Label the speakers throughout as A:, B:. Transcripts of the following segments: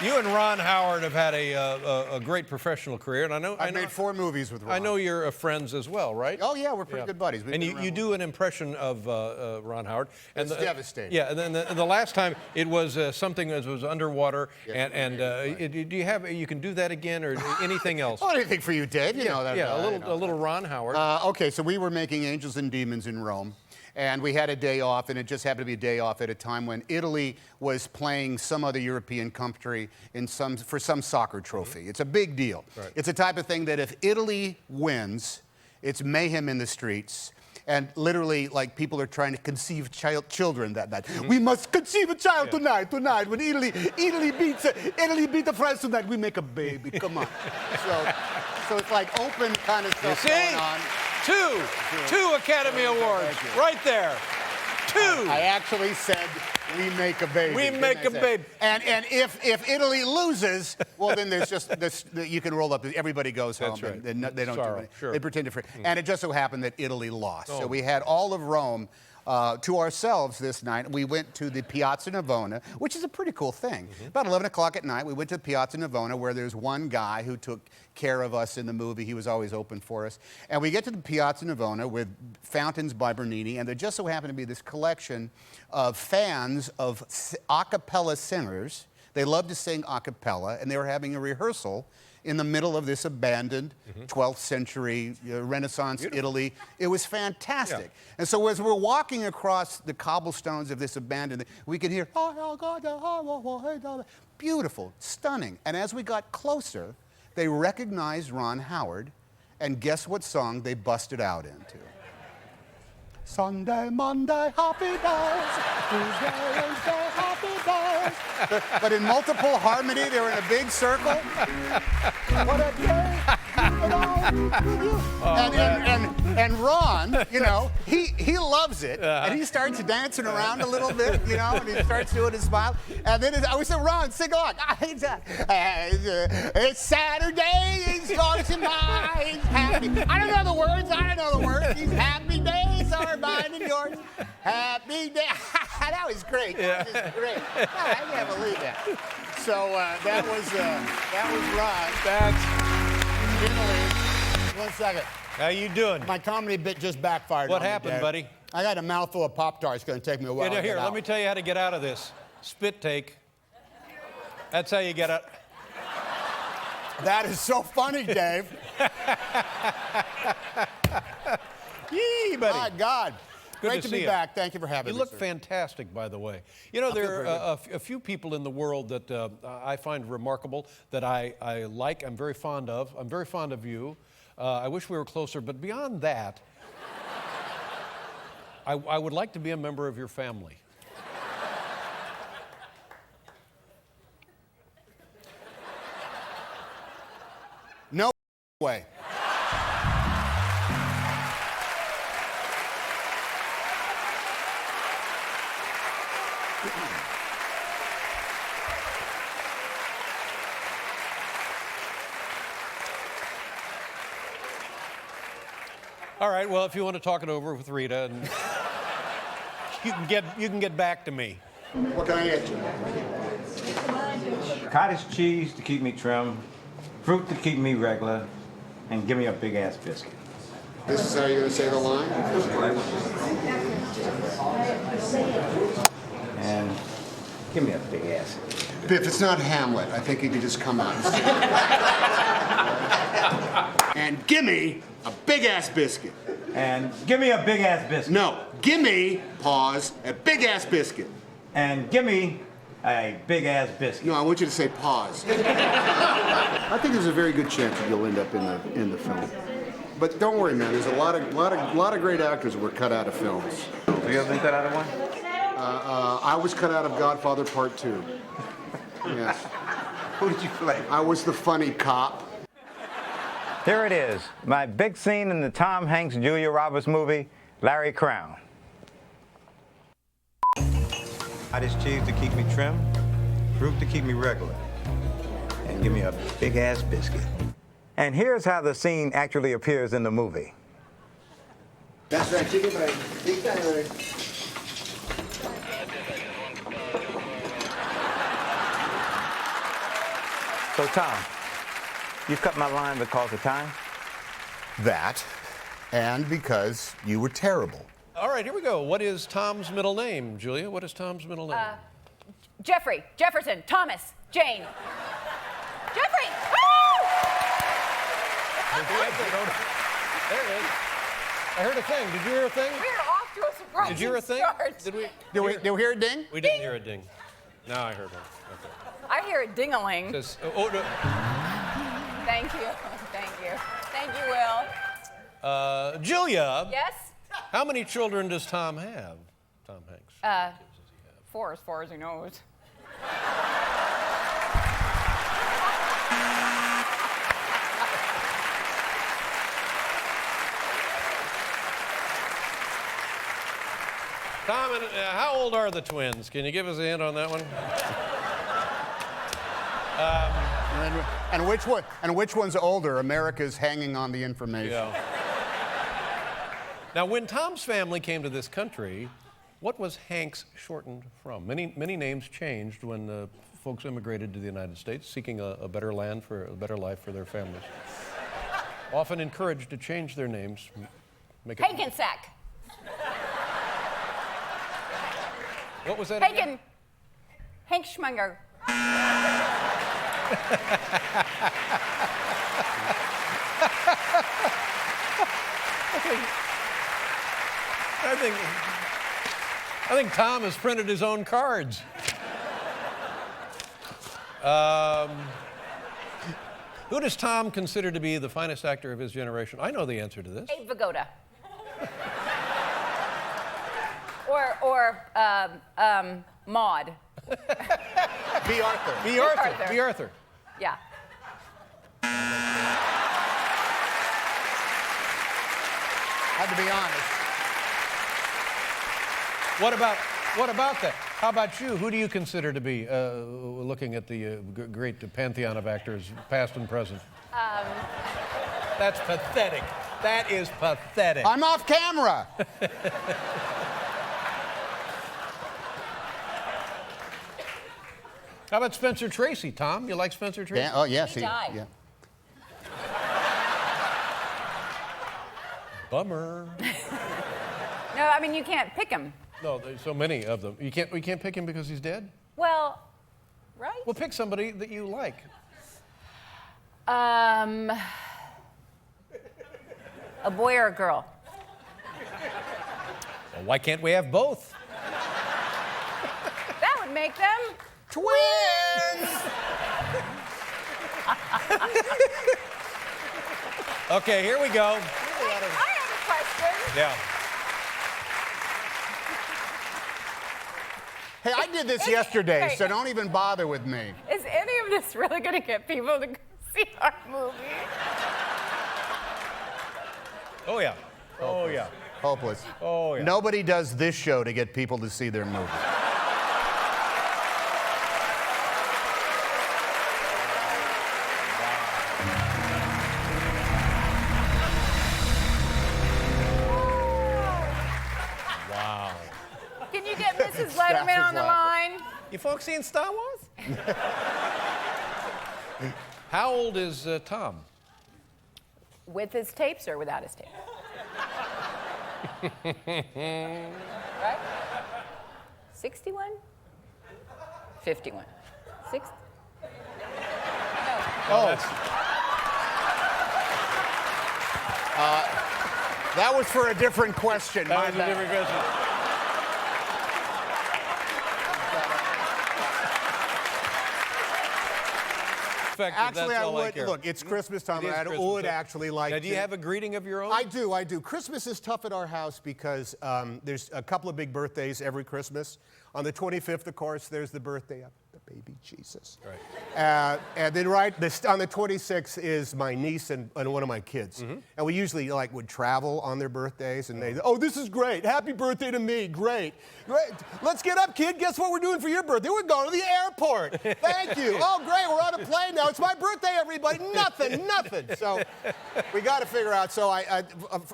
A: You and Ron Howard have had a great professional career, and I know
B: I've made 4 movies with Ron.
A: I know you're friends as well, right?
B: Oh yeah, we're pretty good buddies.
A: And you do an impression of Ron Howard.
B: And it's devastating.
A: Yeah, and then the last time it was something that was underwater,
B: Yes,
A: do you have? You can do that again, or anything else?
B: Oh, anything for you, Dave. You know that.
A: Yeah, a little Ron Howard.
B: Okay, so we were making Angels and Demons in Rome. And we had a day off, and it just happened to be a day off at a time when Italy was playing some other European country for some soccer trophy. It's a big deal.
A: Right.
B: It's the type of thing that if Italy wins, it's mayhem in the streets. And literally, like, people are trying to conceive children that night. We must conceive a child tonight. When Italy beats France tonight, we make a baby. Come on. So it's like open kind of stuff going on.
A: Two Academy Awards, right there. 2.
B: I actually said we make a baby.
A: We make a baby.
B: And if Italy loses, well, then there's just this. You can roll up. Everybody goes home.
A: That's right.
B: And they don't do anything.
A: Sure.
B: They pretend to. And it just so happened that Italy lost. So we had all of Rome to ourselves this night. We went to the Piazza Navona, which is a pretty cool thing. About 11 o'clock at night, we went to the Piazza Navona, where there's one guy who took care of us in the movie. He was always open for us. And we get to the Piazza Navona with Fountains by Bernini, and there just so happened to be this collection of fans of a cappella singers. They love to sing a cappella, and they were having a rehearsal in the middle of this abandoned 12th century Renaissance Italy. It was fantastic. Yeah. And so as we're walking across the cobblestones of this abandoned, we could hear, beautiful, stunning. And as we got closer, they recognized Ron Howard, and guess what song they busted out into? Sunday, Monday, happy days. Tuesday, Wednesday, happy days. But in multiple harmony, they were in a big circle. What a day. And Ron, you know, he loves it. And he starts dancing around a little bit, you know, and he starts doing his smile. And then I said, Ron, sing on. It's Saturday, he's going to my, he's happy. I don't know the words. These happy days are mine and yours. Happy day. That was great.
A: Yeah.
B: That was great. I can't believe that. So that was Ron.
A: That's
B: Italy. 1 second.
A: How you doing?
B: My comedy bit just backfired.
A: What
B: on me,
A: happened,
B: Dave.
A: buddy?
B: I got a mouthful of Pop-Tarts. It's going to take me a while.
A: Here, let me tell you how to get out of this. Spit take. That's how you get out.
B: That is so funny, Dave.
A: Yee, buddy.
B: My God.
A: Good
B: Great to be back. Thank you for having me.
A: You look
B: sir.
A: fantastic, by the way. You know, there are a few people in the world that I find remarkable, that I like, I'm very fond of. I'm very fond of you. I wish we were closer, but beyond that, I would like to be a member of your family.
B: No way.
A: All right, well, if you want to talk it over with Rita, and you can get back to me.
B: What can I get you?
C: Cottage cheese to keep me trim, fruit to keep me regular, and give me a big ass biscuit.
B: This is how you're going to say the line?
C: And give me a big ass.
B: Biff, it's not Hamlet. I think you could just come out and say it. And gimme a big-ass biscuit.
C: And give me a big ass biscuit.
B: No, gimme, pause, a big-ass biscuit.
C: And give me a big ass biscuit.
B: No, I want you to say pause. I think there's a very good chance that you'll end up in the film. But don't worry, man. There's a lot of great actors who were cut out of films.
C: Have you ever been cut out of one?
B: I was cut out of Godfather Part 2. Yes.
C: Who did you play?
B: I was the funny cop.
C: Here it is, my big scene in the Tom Hanks, Julia Roberts movie, Larry Crown. Cottage cheese to keep me trim, fruit to keep me regular, and give me a big ass biscuit. And here's how the scene actually appears in the movie.
B: That's right, chicken bread. Big time, Larry.
C: So, Tom, you cut my line because of time?
B: That, and because you were terrible.
A: All right, here we go. What is Tom's middle name, Julia? What is Tom's middle name?
D: Jeffrey, Jefferson, Thomas, Jane. Jeffrey! Woo!
A: There it is. I heard a thing. Did you hear a thing?
D: We're off to a surprising
A: Did you hear a thing?
D: start.
B: Did we hear a ding?
A: We didn't hear a ding. Now I heard one. Okay.
D: I hear a ding-a-ling.
A: Says,
D: Thank you. Thank you. Thank you, Will.
A: Julia.
D: Yes?
A: How many children does Tom have? Tom Hanks.
D: 4 as far as he knows.
A: Tom, how old are the twins? Can you give us a hint on that one?
B: And which one's older? America's hanging on the information.
A: Yeah. Now, when Tom's family came to this country, what was Hanks shortened from? Many names changed when folks immigrated to the United States, seeking a better land for a better life for their families. Often encouraged to change their names. Make it
D: Hankensack.
A: What was that again?
D: Hank Schmunger.
A: I think Tom has printed his own cards. Who does Tom consider to be the finest actor of his generation? I know the answer to this.
D: Abe Vigoda. or Maud.
B: B. Arthur.
A: B. Arthur.
D: Arthur.
A: B. Arthur.
D: Yeah.
B: Had to be honest.
A: What about that? How about you? Who do you consider to be, looking at the great pantheon of actors, past and present? That's pathetic. That is pathetic.
B: I'm off camera.
A: How about Spencer Tracy, Tom? You like Spencer Tracy?
B: Oh, yes.
D: He died.
B: Yeah.
A: Bummer.
D: No, I mean, you can't pick him.
A: No, there's so many of them. We can't pick him because he's dead?
D: Well, right?
A: Well, pick somebody that you like.
D: A boy or a girl?
A: Well, why can't we have both?
D: That would make them
B: Twins!
A: Okay, here we go.
D: I have a question.
A: Yeah.
B: Hey, I did this yesterday,
D: Hey.
B: so don't even bother with me.
D: Is any of this really going to get people to see our movie?
A: Oh, yeah. Oh, yeah.
B: Hopeless.
A: Oh, yeah.
B: Nobody does this show to get people to see their movie.
A: Wow.
D: Can you get Mrs.
B: Staff
D: Letterman
B: is
D: on the
B: laughing.
D: line?
A: You folks seen Star Wars? How old is Tom?
D: With his tapes or without his tapes? Right? 61? 51. 60?
B: That was for a different question.
A: That
B: My
A: was a
B: bad.
A: different question.
B: Actually,
A: That's
B: I
A: all
B: would.
A: care.
B: Look, it's Christmas time,
A: It is
B: and I
A: Christmas
B: would
A: time.
B: actually like
A: Now,
B: to.
A: do you have a greeting of your own?
B: I do. Christmas is tough at our house because there's a couple of big birthdays every Christmas. On the 25th, of course, there's the birthday of the baby Jesus.
A: Right.
B: And then on the 26th is my niece and one of my kids.
A: Mm-hmm.
B: And we usually would travel on their birthdays, and they, oh, this is great. Happy birthday to me. Great. Let's get up, kid. Guess what we're doing for your birthday? We're going to the airport. Thank you. Oh, great. We're on a plane now. It's my birthday, everybody. Nothing. So we got to figure out. So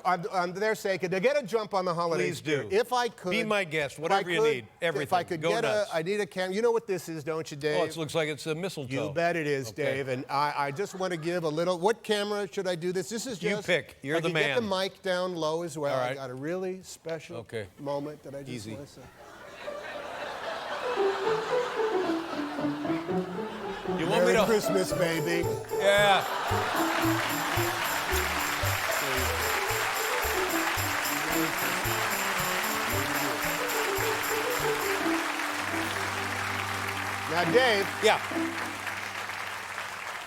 B: on their sake, to get a jump on the holiday
A: Please do.
B: spirit, if I could.
A: Be my guest,
B: if
A: whatever
B: I
A: you
B: could,
A: need, everything. everything.
E: If I could
A: Go
E: get
A: nuts.
E: I need a camera. You know what this is, don't you, Dave?
A: Oh, it looks like it's a mistletoe.
E: You bet it is,
A: Okay.
E: Dave. And I just want to give a little. What camera should I do this? This is just.
A: You pick. You're
E: I
A: the
E: can get
A: man.
E: the mic down low as well.
A: All right.
E: I got a really special moment that I just
A: Easy.
E: want to say.
A: You want
E: Merry
A: me to?
E: Christmas, baby.
A: Yeah.
E: Now, Dave.
A: Yeah.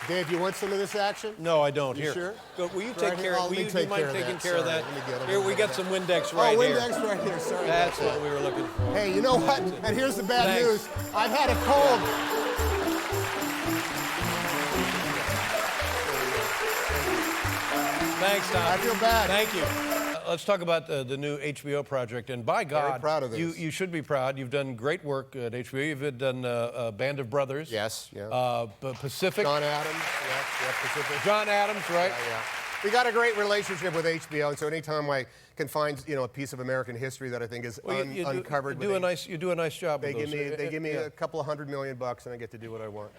E: Dave, you want some of this action?
A: No, I don't.
E: You
A: Here.
E: sure?
A: Go, will you
E: Right
A: take
E: here?
A: care?
E: Oh,
A: Will
E: let me
A: you
E: take
A: mind
E: care of
A: taking
E: that.
A: care of
E: Sorry,
A: that?
E: let me get 'em.
A: Here, we got some Windex right
E: oh,
A: here.
E: Windex right here. Sorry.
A: That's
E: about
A: what we were looking for.
E: that. Hey, you know what? And here's the bad
A: Thanks.
E: news. I've had a cold.
A: Thanks, Tom.
E: I feel bad.
A: Thank you. Let's talk about the new HBO project. And by God,
E: proud of this.
A: You should be proud. You've done great work at HBO. You've done Band of Brothers.
E: Yes, yeah.
A: Pacific.
E: John Adams. Yeah, Pacific.
A: John Adams, right?
E: Yeah. We got a great relationship with HBO, and so anytime I can find a piece of American history that I think is uncovered,
A: You do a nice job.
E: they
A: with
E: give
A: those.
E: me they give me a couple of $100 million, and I get to do what I want.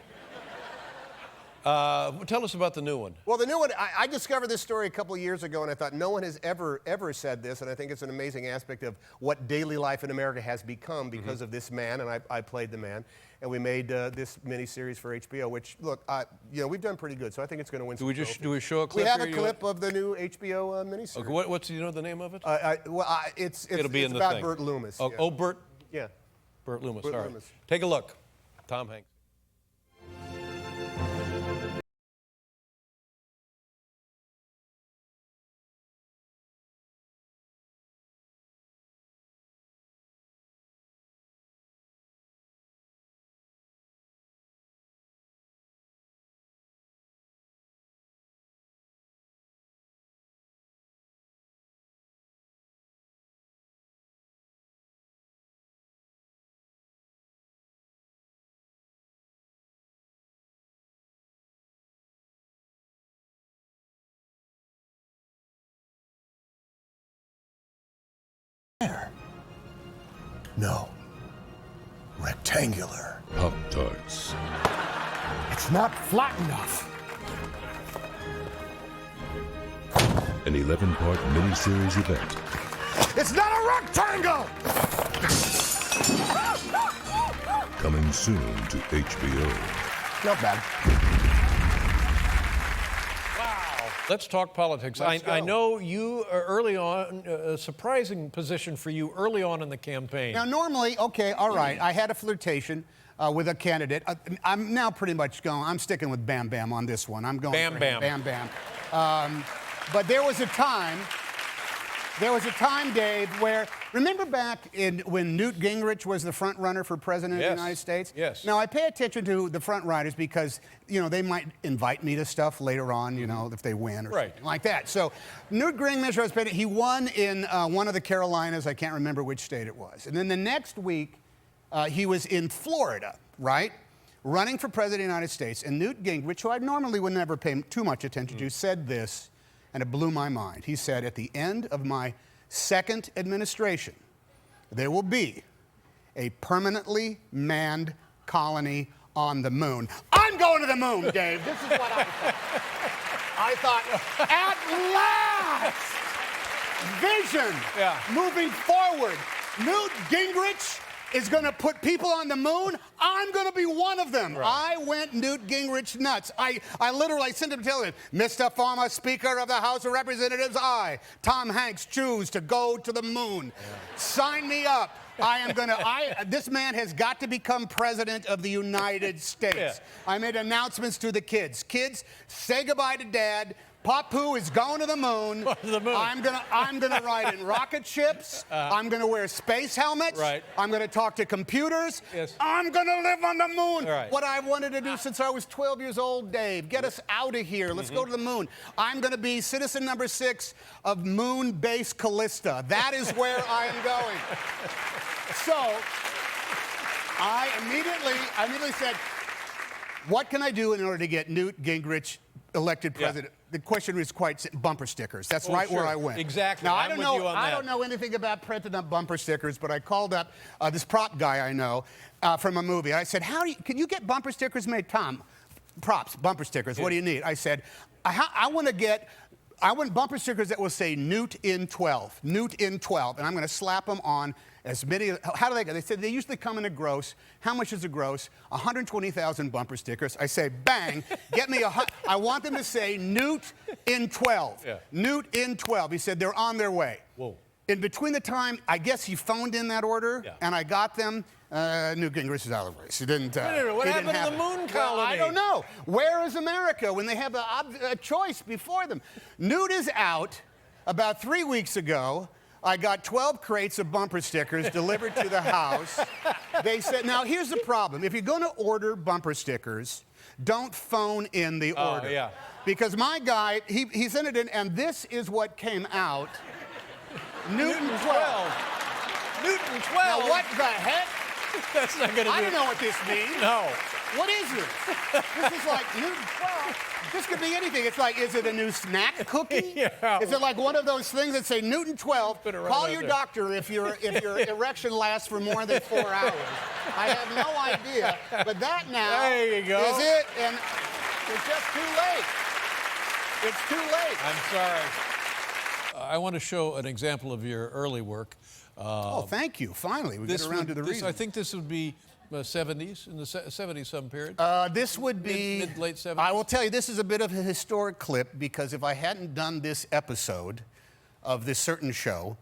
A: Tell us about the new one.
E: Well, the new one, I discovered this story a couple of years ago, and I thought no one has ever said this, and I think it's an amazing aspect of what daily life in America has become because of this man, and I played the man, and we made this miniseries for HBO. Which, look, we've done pretty good, so I think it's going to win.
A: Do we show a clip?
E: We have a
A: here?
E: clip of the new HBO miniseries.
A: Okay, what's the name of it?
E: It's
A: It'll be in the
E: about
A: thing.
E: Burt Loomis.
A: Oh,
E: yeah.
A: oh, Burt
E: Yeah.
A: Loomis.
E: Burt
A: All right.
E: Loomis.
A: Take a look. Tom Hanks.
E: No. Rectangular.
F: Pop-Tarts.
E: It's not flat enough.
F: An 11-part miniseries event.
E: It's not a rectangle!
F: Coming soon to HBO.
E: Not bad.
A: Let's talk politics. I know you early on, a surprising position for you early on in the campaign.
B: Now, normally, okay, all right, I had a flirtation with a candidate. I'm now pretty much going, I'm sticking with Bam Bam on this one. I'm going
A: Bam
B: for
A: Bam.
B: him. Bam Bam. But there was a time, Dave, where, remember back when Newt Gingrich was the front runner for president of the United States?
A: Yes.
B: Now, I pay attention to the front riders because, they might invite me to stuff later on, if they win or something like that. So Newt Gingrich was president. He won in one of the Carolinas. I can't remember which state it was. And then the next week, he was in Florida, right? Running for president of the United States. And Newt Gingrich, who I normally would never pay too much attention to, said this, and it blew my mind. He said, at the end of my second administration, there will be a permanently manned colony on the moon. I'm going to the moon, Dave. This is what I thought. I thought, at last, vision moving forward. Newt Gingrich is going to put people on the moon. I'm going to be one of them.
A: Right.
B: I went Newt Gingrich nuts. I literally sent him to tell him, Mr. Former Speaker of the House of Representatives, I, Tom Hanks, choose to go to the moon. Sign me up. This man has got to become president of the United States. I made announcements to the kids. Kids, say goodbye to Dad. Papu is going to the moon. I'm gonna ride in rocket ships. I'm gonna wear space helmets.
A: Right.
B: I'm gonna talk to computers.
A: Yes.
B: I'm gonna live on the moon.
A: Right.
B: What I've wanted to do since I was 12 years old, Dave. Get us out of here. Let's go to the moon. I'm gonna be citizen number 6 of moon base Callista. That is where I am going. So I immediately said, What can I do in order to get Newt Gingrich elected president? The question is quite simple. Bumper stickers. That's right where I went.
A: Exactly.
B: Now,
A: I'm with you on
B: I
A: that.
B: don't know anything about printing up bumper stickers, but I called up this prop guy I know from a movie. I said, can you get bumper stickers made? Tom, props, bumper stickers. What do you need? I said, I want bumper stickers that will say Newt in 12, Newt in 12, and I'm going to slap them on as many. How do they go? They said they usually come in a gross. How much is a gross? 120,000 bumper stickers. I say, bang, get me I want them to say Newt in 12, Newt in 12. He said they're on their way.
A: Whoa.
B: In between the time, I guess he phoned in that order, and I got them. Newt Gingrich is out of the race. He didn't.
A: What happened to the moon colony?
B: Well, I don't know. Where is America when they have a choice before them? Newt is out. About 3 weeks ago, I got 12 crates of bumper stickers delivered to the house. They said, now here's the problem. If you're going to order bumper stickers, don't phone in the order.
A: Yeah.
B: Because my guy, he sent it in, and this is what came out. Newton 12.
A: Newton 12.
B: Now what the heck?
A: That's not going to do
B: I don't know what this means.
A: No.
B: What is this? This is like Newton 12. This could be anything. It's like, is it a new snack cookie?
A: Yeah.
B: Is it like one of those things that say Newton 12?
A: Put it right
B: Call
A: out
B: your
A: there.
B: doctor if your erection lasts for more than 4 hours. I have no idea. But that now
A: There you go.
B: is it, and it's just too late. It's too late.
A: I'm sorry. I want to show an example of your early work.
B: Oh, thank you. Finally, we get around to the reason.
A: I think this would be 70s, in the 70s some period.
B: This would be
A: Mid-late 70s?
B: I will tell you, this is a bit of a historic clip because if I hadn't done this episode of this certain show,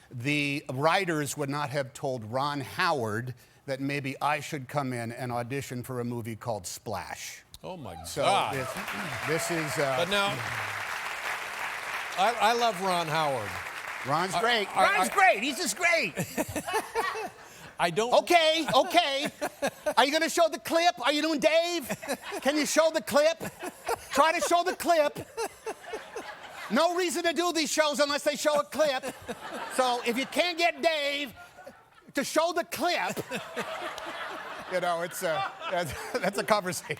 B: the writers would not have told Ron Howard that maybe I should come in and audition for a movie called Splash.
A: Oh my
B: So
A: God.
B: this is.
A: But now, I love Ron Howard.
B: Ron's great. Ron's great. He's just great.
A: I don't.
B: Okay. Are you going to show the clip? Are you doing Dave? Can you show the clip? Try to show the clip. No reason to do these shows unless they show a clip. So if you can't get Dave to show the clip, you know, it's that's a conversation.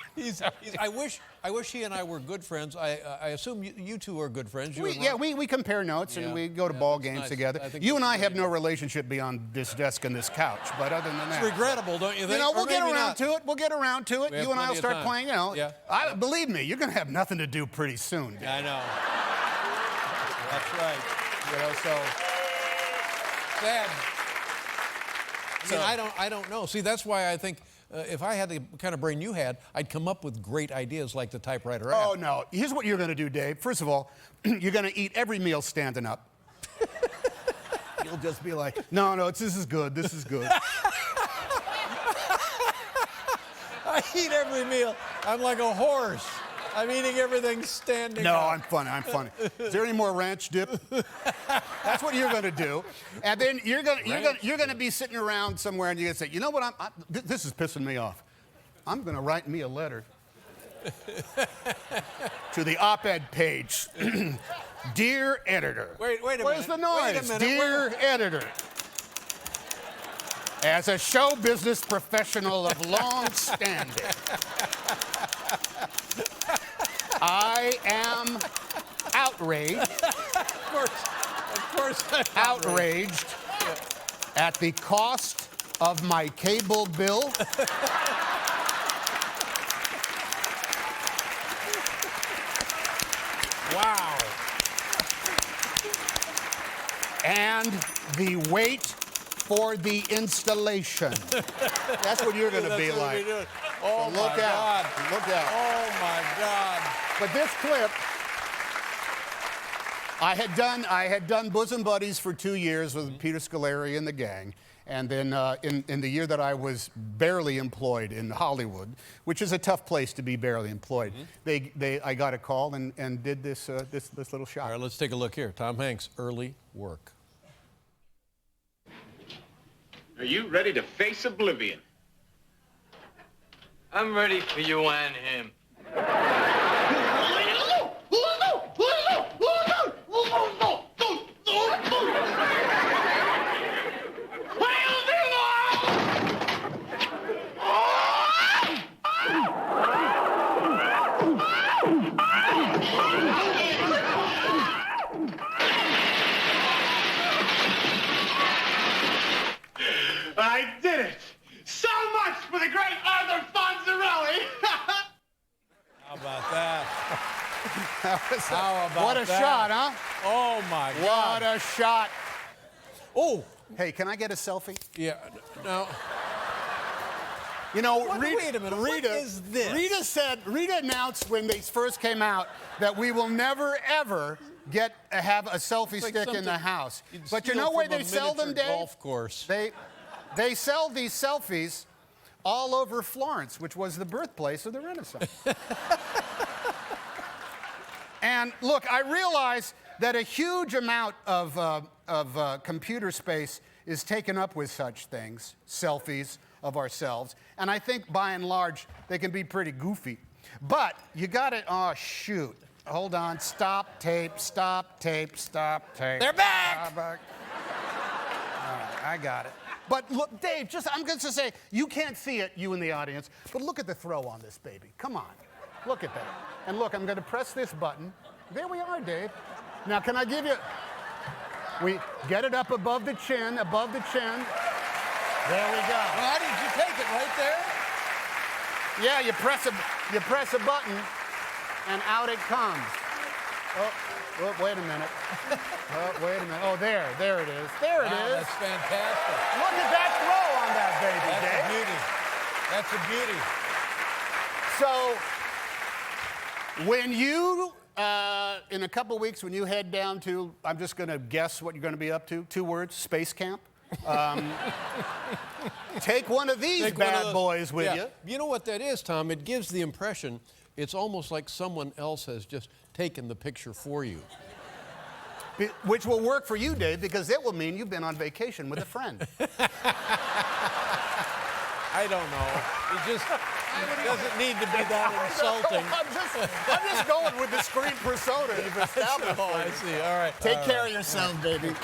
A: I wish he and I were good friends. I assume you two are good friends. You and
B: Yeah,
A: Ron?
B: we compare notes and
A: Yeah.
B: we go to
A: Yeah,
B: ball
A: that's
B: games
A: nice.
B: together.
A: I think
B: You and
A: that's
B: I
A: a
B: have
A: good
B: no relationship beyond this desk and this couch, but other than that.
A: It's regrettable, don't you think?
B: You know,
A: Or
B: we'll get
A: maybe
B: around
A: not.
B: to it. We'll get around to it.
A: We have
B: You and I will
A: plenty of
B: start
A: time.
B: playing, you know.
A: Yeah.
B: Believe me, you're going to have nothing to do pretty soon.
A: I know. That's right.
B: You know, so.
A: Sad. I don't know. See, that's why I think if I had the kind of brain you had, I'd come up with great ideas like the typewriter app.
B: Oh, no. Here's what you're going to do, Dave. First of all, you're going to eat every meal standing up. You'll just be like, no, this is good. This is good.
A: I eat every meal. I'm like a horse. I'm eating everything standing
B: No,
A: up.
B: I'm funny. Is there any more ranch dip? That's what you're going to do, and then you're going to be sitting around somewhere, and you're going to say, you know what? This is pissing me off. I'm going to write me a letter to the op-ed page. Dear editor.
A: Wait a minute.
B: Where's the noise?
A: Wait a minute.
B: Dear editor. As a show business professional of long standing, I am outraged.
A: Of course. I'm
B: Outraged at the cost of my cable bill.
A: Wow.
B: And the wait for the installation. That's what you're going to be
A: That's what
B: like.
A: we're doing. Oh,
B: So look
A: my
B: out.
A: God.
B: Look out.
A: Oh, my God.
B: But this clip, I had done Bosom Buddies for 2 years with Peter Scolari and the gang. And then in the year that I was barely employed in Hollywood, which is a tough place to be barely employed, I got a call and did this little shot.
A: All right, let's take a look here. Tom Hanks' early work.
G: Are you ready to face oblivion?
H: I'm ready for you and him.
A: How about
B: what a
A: that?
B: shot, huh?
A: Oh, my God.
B: What a shot.
A: Oh,
B: Hey, can I get a selfie?
A: yeah. No.
B: You know,
A: Wait a minute. What is this?
B: Rita announced when these first came out that we will never, ever have a selfie
A: like
B: stick in the
A: something
B: house.
A: you'd
B: But you
A: steal
B: know where
A: from a
B: they sell them,
A: miniature
B: Dave?
A: golf course.
B: They sell these selfies all over Florence, which was the birthplace of the Renaissance. And look, I realize that a huge amount of computer space is taken up with such things, selfies of ourselves. And I think by and large, they can be pretty goofy. But you got it. Oh, shoot. Hold on. Stop tape, stop tape, stop tape.
A: They're back!
B: Stop back. All right, I got it. But look, Dave, I'm going to say, you can't see it, you in the audience, but look at the throw on this baby. Come on. Look at that. And look, I'm going to press this button. There we are, Dave. Now, can I give you... We get it up above the chin, above the chin. There we go.
A: Well, how did you take it right there?
B: Yeah, you press a button, and out it comes. Oh, wait a minute. Oh, wait a minute. Oh, there it is. There it
A: Wow,
B: is.
A: that's fantastic.
B: Look at that throw on that baby,
A: That's
B: Dave.
A: a beauty.
B: So,
A: That's a beauty.
B: when you, in a couple weeks, when you head down to, I'm just going to guess what you're going to be up to, 2 words, space camp. Take one of these bad boys with you.
A: You know what that is, Tom? It gives the impression it's almost like someone else has just taken the picture for you.
B: Which will work for you, Dave, because it will mean you've been on vacation with a friend.
A: I don't know. It just doesn't need to be that insulting.
B: I'm just going with the screen persona you've established.
A: Oh, I see. All right.
B: Take care of yourself, baby.